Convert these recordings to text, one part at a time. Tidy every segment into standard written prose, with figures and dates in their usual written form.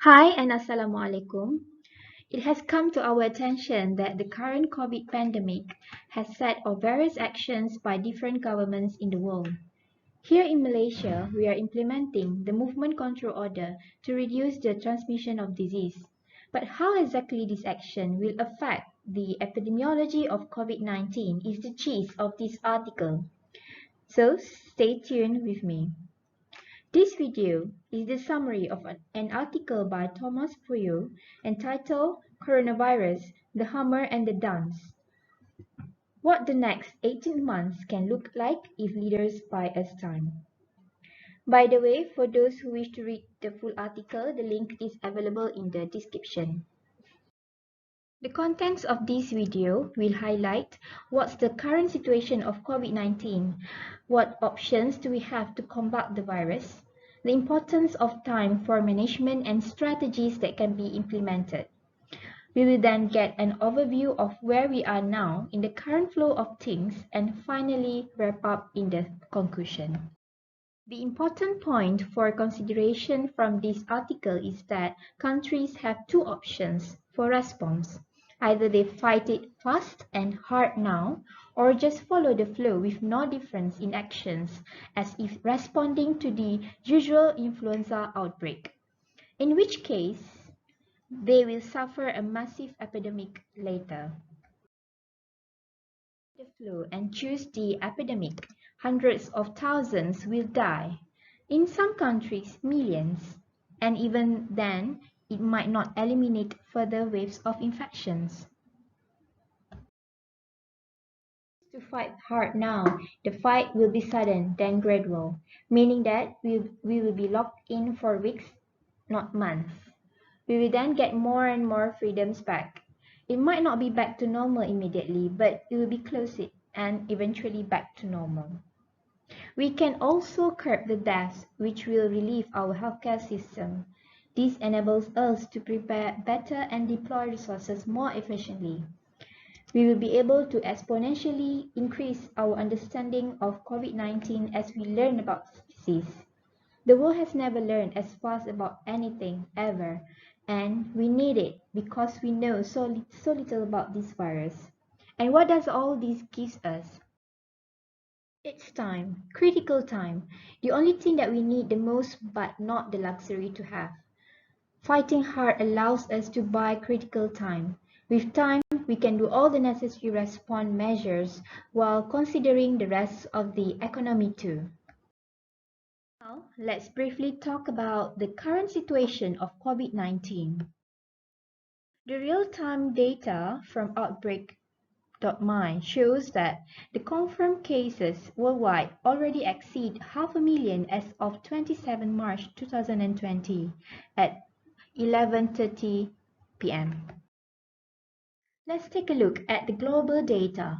Hi and Assalamualaikum. It has come to our attention that the current COVID pandemic has set off various actions by different governments in the world. Here in Malaysia, we are implementing the movement control order to reduce the transmission of disease. But how exactly this action will affect the epidemiology of COVID-19 is the gist of this article. So stay tuned with me. This video is the summary of an article by Tomas Pueyo entitled Coronavirus, the Hammer and the Dance. What the next 18 months can look like if leaders buy us time. By the way, for those who wish to read the full article, the link is available in the description. The contents of this video will highlight what's the current situation of COVID-19, what options do we have to combat the virus, the importance of time for management and strategies that can be implemented. We will then get an overview of where we are now in the current flow of things and finally wrap up in the conclusion. The important point for consideration from this article is that countries have two options for response. Either they fight it fast and hard now, or just follow the flow with no difference in actions, as if responding to the usual influenza outbreak. In which case, they will suffer a massive epidemic later. The flu and choose the epidemic, hundreds of thousands will die. In some countries, millions. And even then, it might not eliminate further waves of infections. To fight hard now, the fight will be sudden, then gradual, meaning that we will be locked in for weeks, not months. We will then get more and more freedoms back. It might not be back to normal immediately, but it will be close and eventually back to normal. We can also curb the deaths, which will relieve our healthcare system. This enables us to prepare better and deploy resources more efficiently. We will be able to exponentially increase our understanding of COVID-19 as we learn about this disease. The world has never learned as fast about anything, ever, and we need it because we know so little about this virus. And what does all this give us? It's time, critical time, the only thing that we need the most but not the luxury to have. Fighting hard allows us to buy critical time. With time, we can do all the necessary response measures while considering the rest of the economy too. Now, let's briefly talk about the current situation of COVID-19. The real-time data from Outbreak.my shows that the confirmed cases worldwide already exceed 500,000 as of 27 March 2020 at 11:30 p.m. Let's take a look at the global data.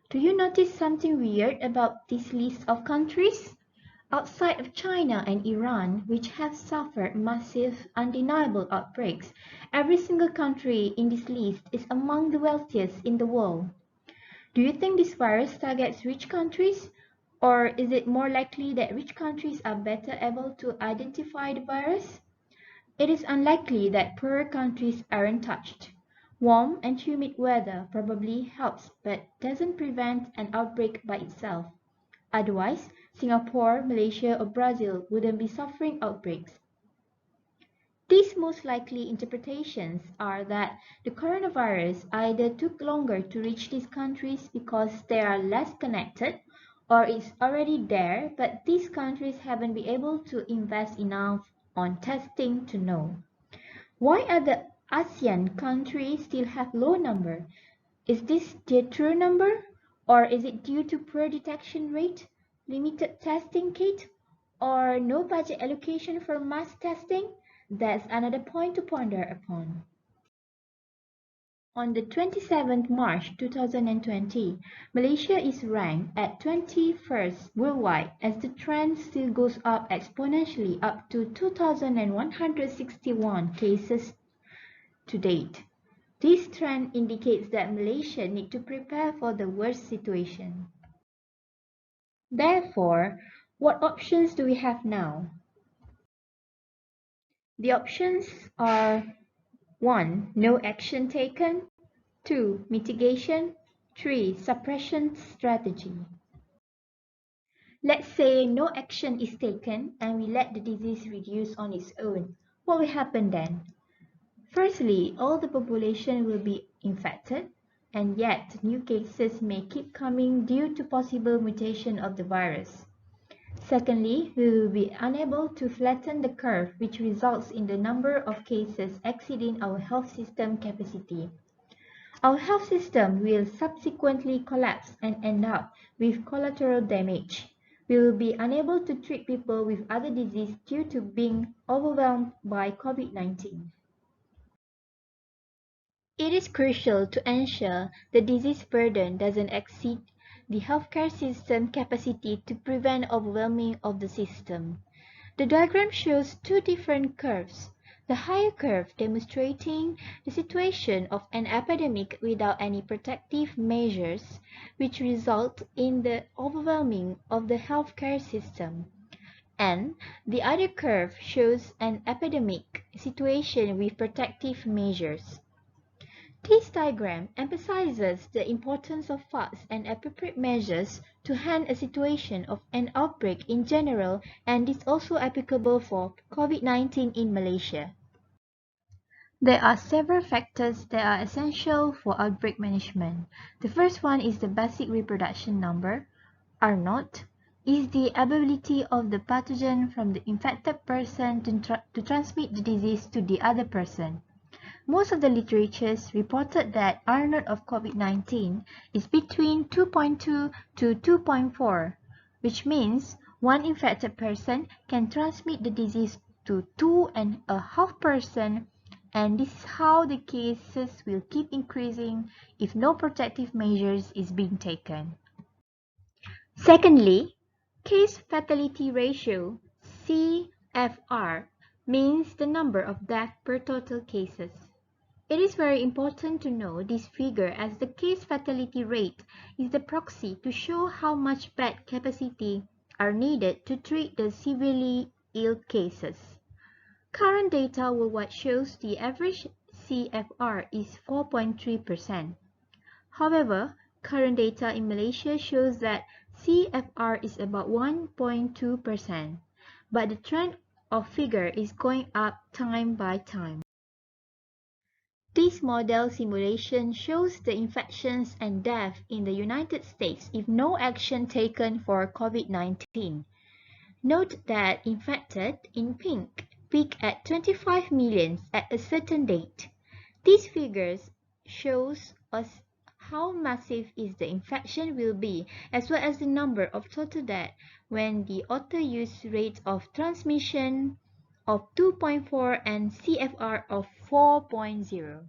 Do you notice something weird about this list of countries? Outside of China and Iran, which have suffered massive, undeniable outbreaks, every single country in this list is among the wealthiest in the world. Do you think this virus targets rich countries? Or is it more likely that rich countries are better able to identify the virus? It is unlikely that poorer countries aren't touched. Warm and humid weather probably helps but doesn't prevent an outbreak by itself. Otherwise, Singapore, Malaysia, or Brazil wouldn't be suffering outbreaks. These most likely interpretations are that the coronavirus either took longer to reach these countries because they are less connected, or it's already there but these countries haven't been able to invest enough on testing to know. Why are the ASEAN countries still have low number? Is this the true number? Or is it due to poor detection rate, limited testing kit, or no budget allocation for mass testing? That's another point to ponder upon. On the 27th March 2020, Malaysia is ranked at 21st worldwide as the trend still goes up exponentially up to 2,161 cases to date. This trend indicates that Malaysia needs to prepare for the worst situation. Therefore, what options do we have now? The options are 1. No action taken. 2. Mitigation. 3. Suppression strategy. Let's say no action is taken and we let the disease reduce on its own. What will happen then? Firstly, all the population will be infected, and yet new cases may keep coming due to possible mutation of the virus. Secondly, we will be unable to flatten the curve, which results in the number of cases exceeding our health system capacity. Our health system will subsequently collapse and end up with collateral damage. We will be unable to treat people with other diseases due to being overwhelmed by COVID-19. It is crucial to ensure the disease burden doesn't exceed the healthcare system capacity to prevent overwhelming of the system. The diagram shows two different curves. The higher curve demonstrating the situation of an epidemic without any protective measures, which result in the overwhelming of the healthcare system. And the other curve shows an epidemic situation with protective measures. This diagram emphasizes the importance of fast and appropriate measures to handle a situation of an outbreak in general, and is also applicable for COVID-19 in Malaysia. There are several factors that are essential for outbreak management. The first one is the basic reproduction number, R0, is the ability of the pathogen from the infected person to transmit the disease to the other person. Most of the literatures reported that R0 of COVID-19 is between 2.2 to 2.4, which means one infected person can transmit the disease to 2.5 persons, and this is how the cases will keep increasing if no protective measures is being taken. Secondly, case fatality ratio, CFR, means the number of deaths per total cases. It is very important to know this figure, as the case fatality rate is the proxy to show how much bed capacity are needed to treat the severely ill cases. Current data worldwide shows the average CFR is 4.3%. However, current data in Malaysia shows that CFR is about 1.2%, but the trend of figure is going up time by time. This model simulation shows the infections and death in the United States if no action taken for COVID-19. Note that infected, in pink, peak at 25 million at a certain date. These figures shows us how massive is the infection will be, as well as the number of total deaths when the auto-use rate of transmission of 2.4 and CFR of 4.0.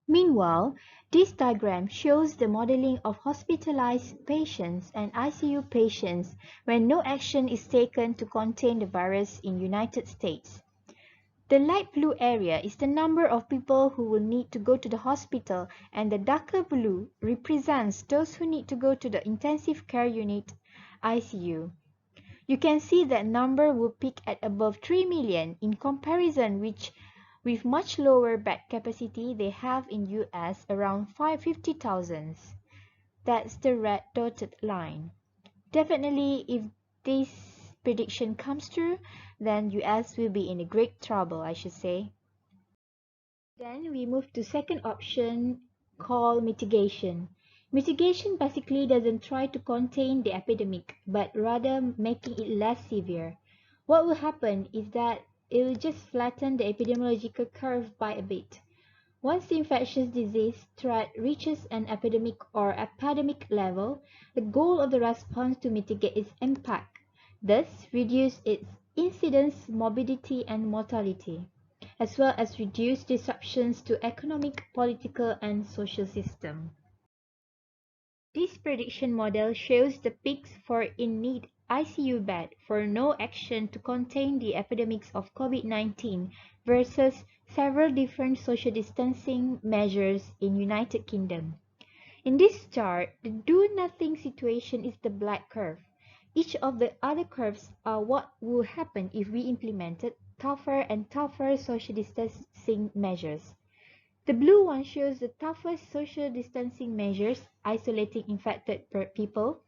Meanwhile, this diagram shows the modeling of hospitalized patients and ICU patients when no action is taken to contain the virus in United States. The light blue area is the number of people who will need to go to the hospital, and the darker blue represents those who need to go to the intensive care unit, ICU. You can see that number will peak at above 3 million in comparison with much lower bed capacity they have in US, around 550,000. That's the red dotted line. Definitely, if this prediction comes true, then US will be in a great trouble, I should say. Then we move to second option, called mitigation. Mitigation basically doesn't try to contain the epidemic, but rather making it less severe. What will happen is that it will just flatten the epidemiological curve by a bit. Once the infectious disease threat reaches an epidemic or epidemic level, the goal of the response to mitigate its impact, thus reduce its incidence, morbidity, and mortality, as well as reduce disruptions to economic, political, and social system. This prediction model shows the peaks for in-need ICU bed for no action to contain the epidemics of COVID-19 versus several different social distancing measures in United Kingdom. In this chart, the do-nothing situation is the black curve, Each of the other curves are what will happen if we implemented tougher and tougher social distancing measures. The blue one shows the toughest social distancing measures, isolating infected people,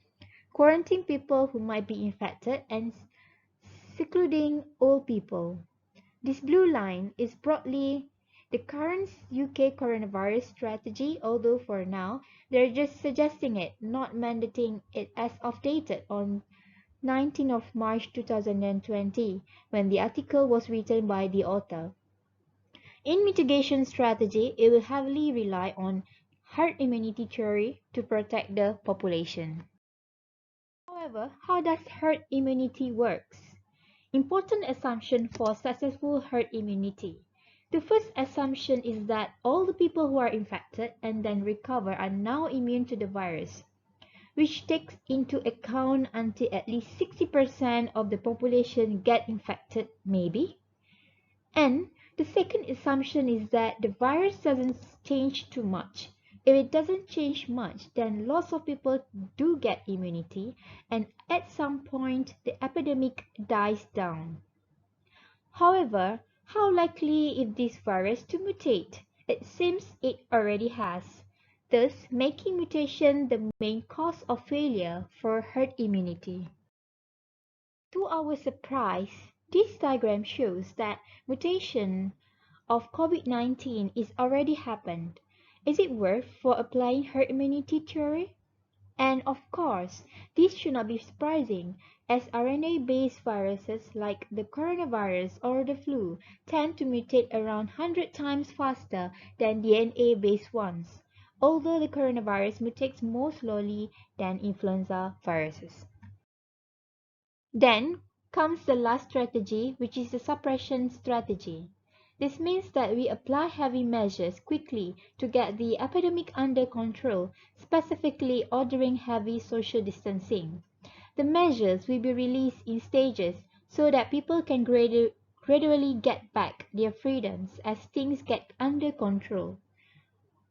quarantining people who might be infected, and secluding old people. This blue line is broadly the current UK coronavirus strategy, although for now they're just suggesting it, not mandating it as of dated on 19th of March 2020, when the article was written by the author. In mitigation strategy, it will heavily rely on herd immunity theory to protect the population. However, how does herd immunity works? Important assumption for successful herd immunity. The first assumption is that all the people who are infected and then recover are now immune to the virus, which takes into account until at least 60% of the population get infected, maybe. And the second assumption is that the virus doesn't change too much. If it doesn't change much, then lots of people do get immunity, and at some point the epidemic dies down. However, how likely is this virus to mutate? It seems it already has, thus making mutation the main cause of failure for herd immunity. To our surprise, this diagram shows that mutation of COVID-19 is already happened. Is it worth for applying herd immunity theory? And of course, this should not be surprising, as RNA-based viruses like the coronavirus or the flu tend to mutate around 100 times faster than DNA-based ones, although the coronavirus mutates more slowly than influenza viruses. Then comes the last strategy, which is the suppression strategy. This means that we apply heavy measures quickly to get the epidemic under control, specifically ordering heavy social distancing. The measures will be released in stages so that people can gradually get back their freedoms as things get under control.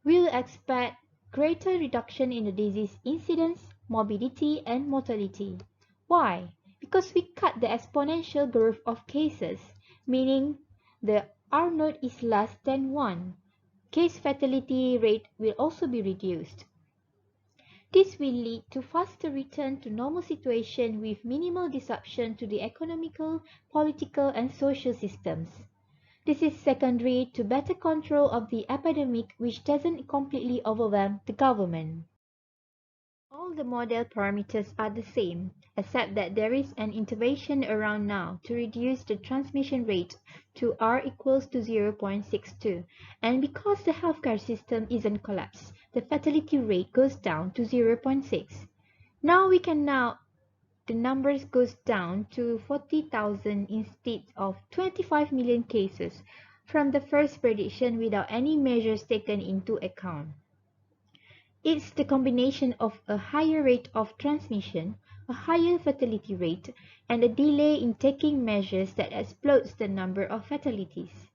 We will expect greater reduction in the disease incidence, morbidity, and mortality. Why? Because we cut the exponential growth of cases, meaning the R naught is less than 1. Case fatality rate will also be reduced. This will lead to faster return to normal situation with minimal disruption to the economical, political, and social systems. This is secondary to better control of the epidemic, which doesn't completely overwhelm the government. All the model parameters are the same, except that there is an intervention around now to reduce the transmission rate to R equals to 0.62, and because the healthcare system isn't collapsed, the fatality rate goes down to 0.6. The numbers goes down to 40,000 instead of 25 million cases from the first prediction without any measures taken into account. It's the combination of a higher rate of transmission, a higher fatality rate, and a delay in taking measures that explodes the number of fatalities.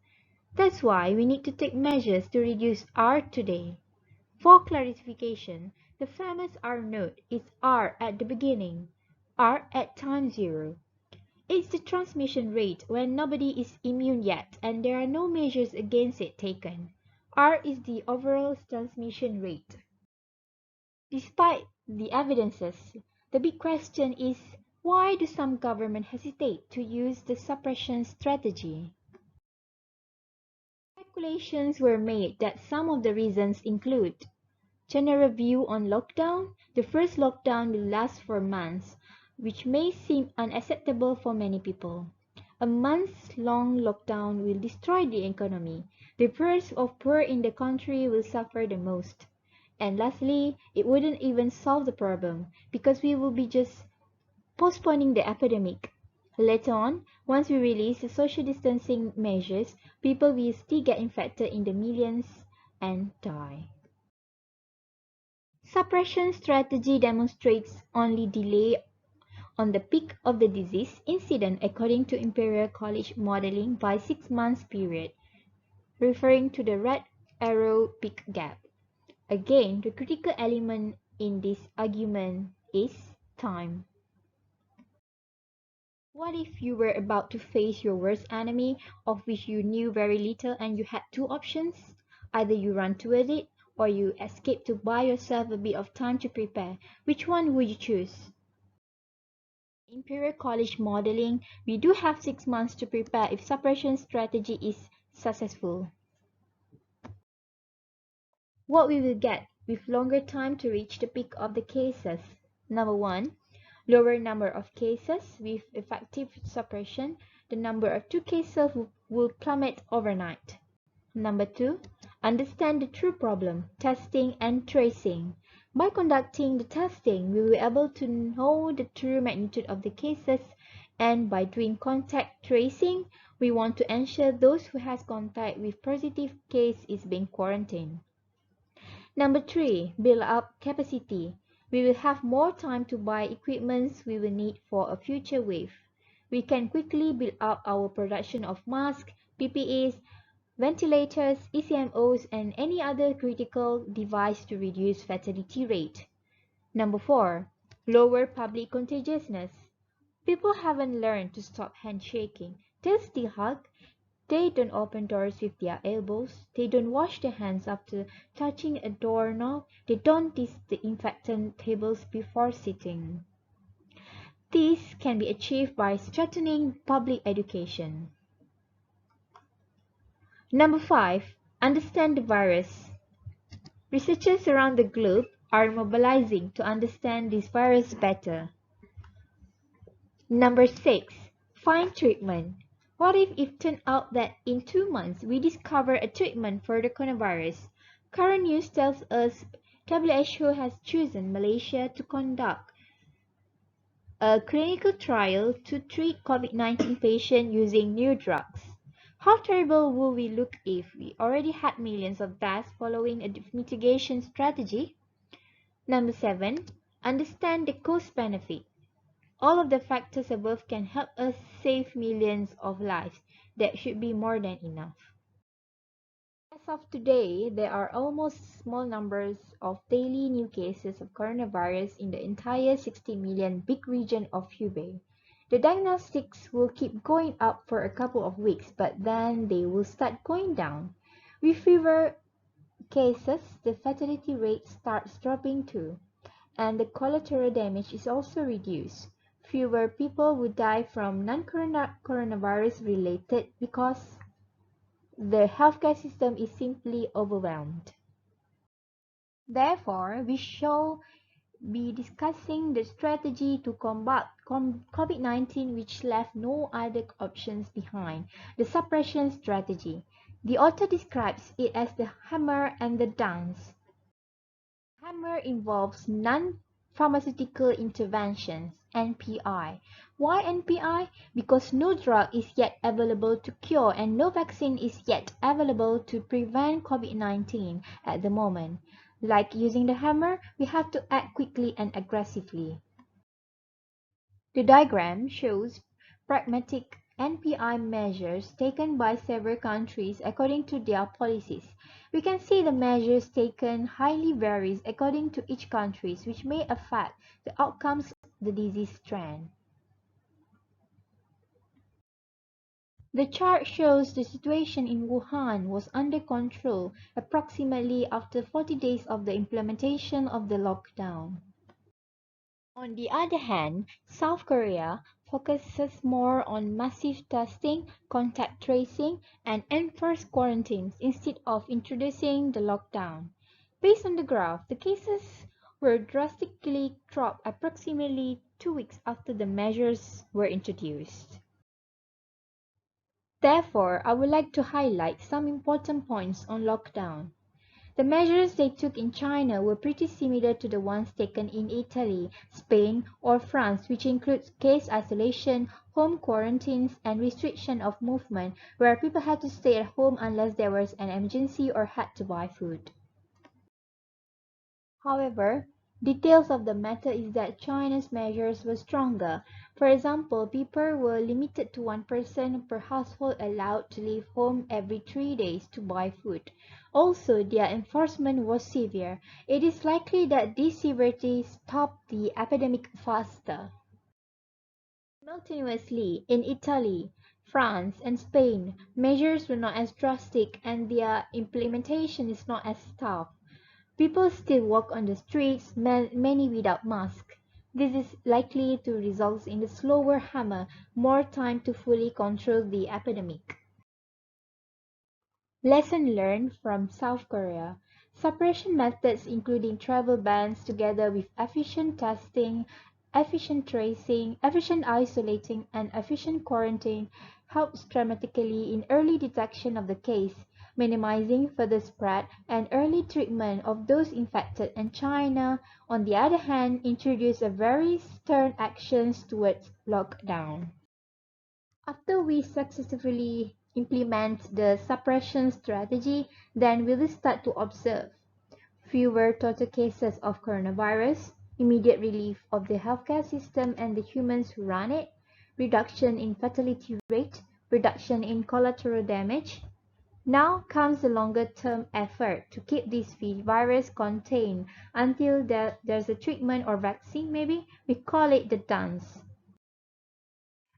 That's why we need to take measures to reduce R today. For clarification, the famous R naught is R at the beginning, R at time 0. It's the transmission rate when nobody is immune yet and there are no measures against it taken. R is the overall transmission rate. Despite the evidences, the big question is, why do some governments hesitate to use the suppression strategy? Speculations were made that some of the reasons include general view on lockdown. The first lockdown will last for months, which may seem unacceptable for many people. A months-long lockdown will destroy the economy. The poor in the country will suffer the most. And lastly, it wouldn't even solve the problem because we will be just postponing the epidemic. Later on, once we release the social distancing measures, people will still get infected in the millions and die. Suppression strategy demonstrates only delay on the peak of the disease incident according to Imperial College modeling by 6 months period, referring to the red arrow peak gap. Again, the critical element in this argument is time. What if you were about to face your worst enemy, of which you knew very little, and you had two options? Either you run toward it, or you escape to buy yourself a bit of time to prepare. Which one would you choose? Imperial College modeling, we do have 6 months to prepare if suppression strategy is successful. What we will get with longer time to reach the peak of the cases. Number 1. Lower number of cases with effective suppression. The number of two cases will plummet overnight. Number 2. Understand the true problem, testing and tracing. By conducting the testing, we will be able to know the true magnitude of the cases, and by doing contact tracing, we want to ensure those who has contact with positive case is being quarantined. Number 3. Build up capacity. We will have more time to buy equipments we will need for a future wave. We can quickly build up our production of masks, PPEs, ventilators, ECMOs, and any other critical device to reduce fatality rate. Number 4. Lower public contagiousness. People haven't learned to stop handshaking. They still hug. They don't open doors with their elbows. They don't wash their hands after touching a doorknob. They don't disinfect tables before sitting. This can be achieved by strengthening public education. Number 5. Understand the virus. Researchers around the globe are mobilizing to understand this virus better. Number 6. Find treatment. What if it turned out that in 2 months we discover a treatment for the coronavirus? Current news tells us WHO has chosen Malaysia to conduct a clinical trial to treat COVID-19 patients using new drugs. How terrible would we look if we already had millions of deaths following a mitigation strategy? Number 7. Understand the cost-benefit. All of the factors above can help us save millions of lives. That should be more than enough. As of today, there are almost small numbers of daily new cases of coronavirus in the entire 60 million big region of Hubei. The diagnostics will keep going up for a couple of weeks, but then they will start going down. With fewer cases, the fatality rate starts dropping too, and the collateral damage is also reduced. Fewer people would die from non-coronavirus related because the healthcare system is simply overwhelmed. Therefore, we shall be discussing the strategy to combat COVID-19 which left no other options behind, the suppression strategy. The author describes it as the hammer and the dance. Hammer involves non-pharmaceutical interventions, NPI. Why NPI? Because no drug is yet available to cure and no vaccine is yet available to prevent COVID-19 at the moment. Like using the hammer, we have to act quickly and aggressively. The diagram shows pragmatic NPI measures taken by several countries according to their policies. We can see the measures taken highly varies according to each country, which may affect the outcomes of the disease trend. The chart shows the situation in Wuhan was under control approximately after 40 days of the implementation of the lockdown. On the other hand, South Korea focuses more on massive testing, contact tracing, and enforced quarantines instead of introducing the lockdown. Based on the graph, the cases were drastically dropped approximately 2 weeks after the measures were introduced. Therefore, I would like to highlight some important points on lockdown. The measures they took in China were pretty similar to the ones taken in Italy, Spain, or France, which includes case isolation, home quarantines, and restriction of movement, where people had to stay at home unless there was an emergency or had to buy food. However, details of the matter is that China's measures were stronger. For example, people were limited to one person per household allowed to leave home every 3 days to buy food. Also, their enforcement was severe. It is likely that this severity stopped the epidemic faster. Simultaneously, in Italy, France, and Spain, measures were not as drastic and their implementation is not as tough. People still walk on the streets, many without masks. This is likely to result in a slower hammer, more time to fully control the epidemic. Lesson learned from South Korea. Suppression methods including travel bans together with efficient testing, efficient tracing, efficient isolating, and efficient quarantine helps dramatically in early detection of the case, minimizing further spread and early treatment of those infected. And China, on the other hand, introduced a very stern actions towards lockdown. After we successfully implement the suppression strategy, then we will start to observe fewer total cases of coronavirus, immediate relief of the healthcare system and the humans who run it, reduction in fatality rate, reduction in collateral damage. Now comes the longer-term effort to keep this virus contained until there's a treatment or vaccine maybe. We call it the dance.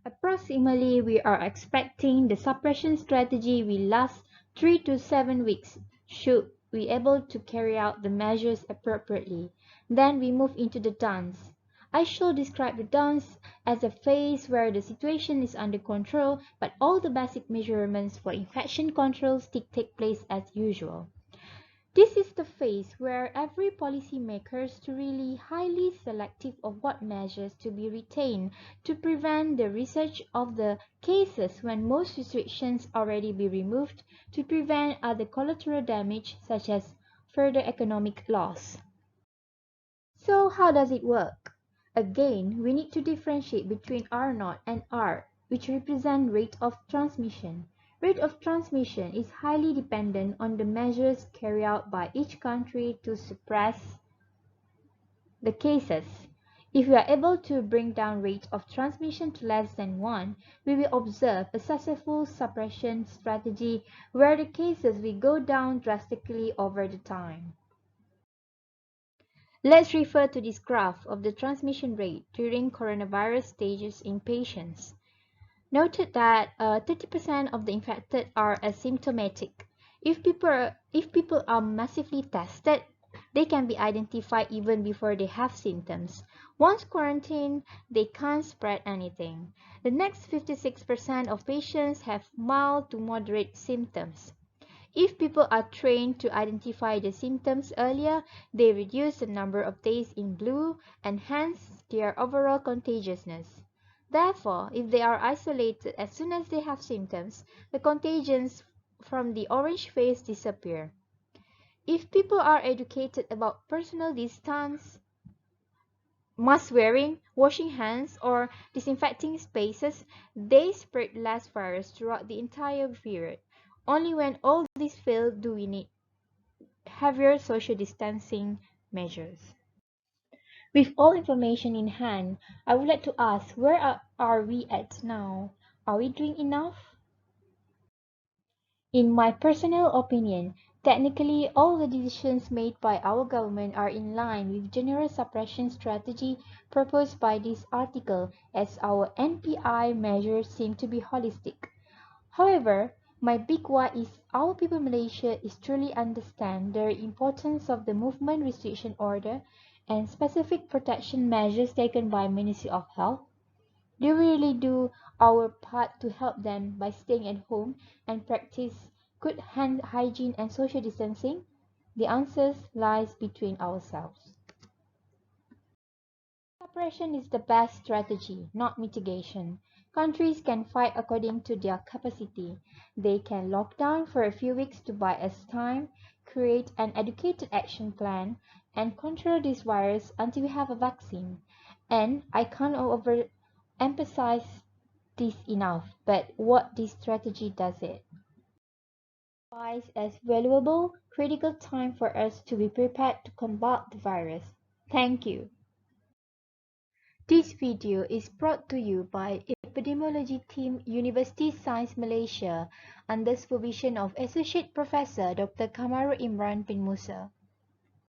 Approximately, we are expecting the suppression strategy will last 3 to 7 weeks should we able to carry out the measures appropriately. Then we move into the dance. I shall describe the dance as a phase where the situation is under control, but all the basic measurements for infection control still take place as usual. This is the phase where every policymaker is to really highly selective of what measures to be retained to prevent the research of the cases when most restrictions already be removed to prevent other collateral damage such as further economic loss. So how does it work? Again, we need to differentiate between R0 and R, which represent rate of transmission. Rate of transmission is highly dependent on the measures carried out by each country to suppress the cases. If we are able to bring down rate of transmission to less than 1, we will observe a successful suppression strategy where the cases will go down drastically over the time. Let's refer to this graph of the transmission rate during coronavirus stages in patients. Noted that 30% of the infected are asymptomatic. If people are massively tested, they can be identified even before they have symptoms. Once quarantined, they can't spread anything. The next 56% of patients have mild to moderate symptoms. If people are trained to identify the symptoms earlier, they reduce the number of days in blue and hence their overall contagiousness. Therefore, if they are isolated as soon as they have symptoms, the contagions from the orange phase disappear. If people are educated about personal distance, mask wearing, washing hands, or disinfecting spaces, they spread less virus throughout the entire period. Only when all this fail do we need heavier social distancing measures. With all information in hand, I would like to ask, where are we at now? Are we doing enough? In my personal opinion, technically all the decisions made by our government are in line with general suppression strategy proposed by this article, as our NPI measures seem to be holistic. However, my big why is our people in Malaysia is truly understand the importance of the movement restriction order and specific protection measures taken by Ministry of Health. Do we really do our part to help them by staying at home and practice good hand hygiene and social distancing? The answer lies between ourselves. Suppression is the best strategy, not mitigation. Countries can fight according to their capacity. They can lock down for a few weeks to buy us time, create an educated action plan, and control this virus until we have a vaccine. And I can't overemphasize this enough, but what this strategy does it provides as valuable, critical time for us to be prepared to combat the virus. Thank you. This video is brought to you by Epidemiology Team University Science Malaysia under supervision of Associate Professor Dr. Kamarul Imran bin Musa.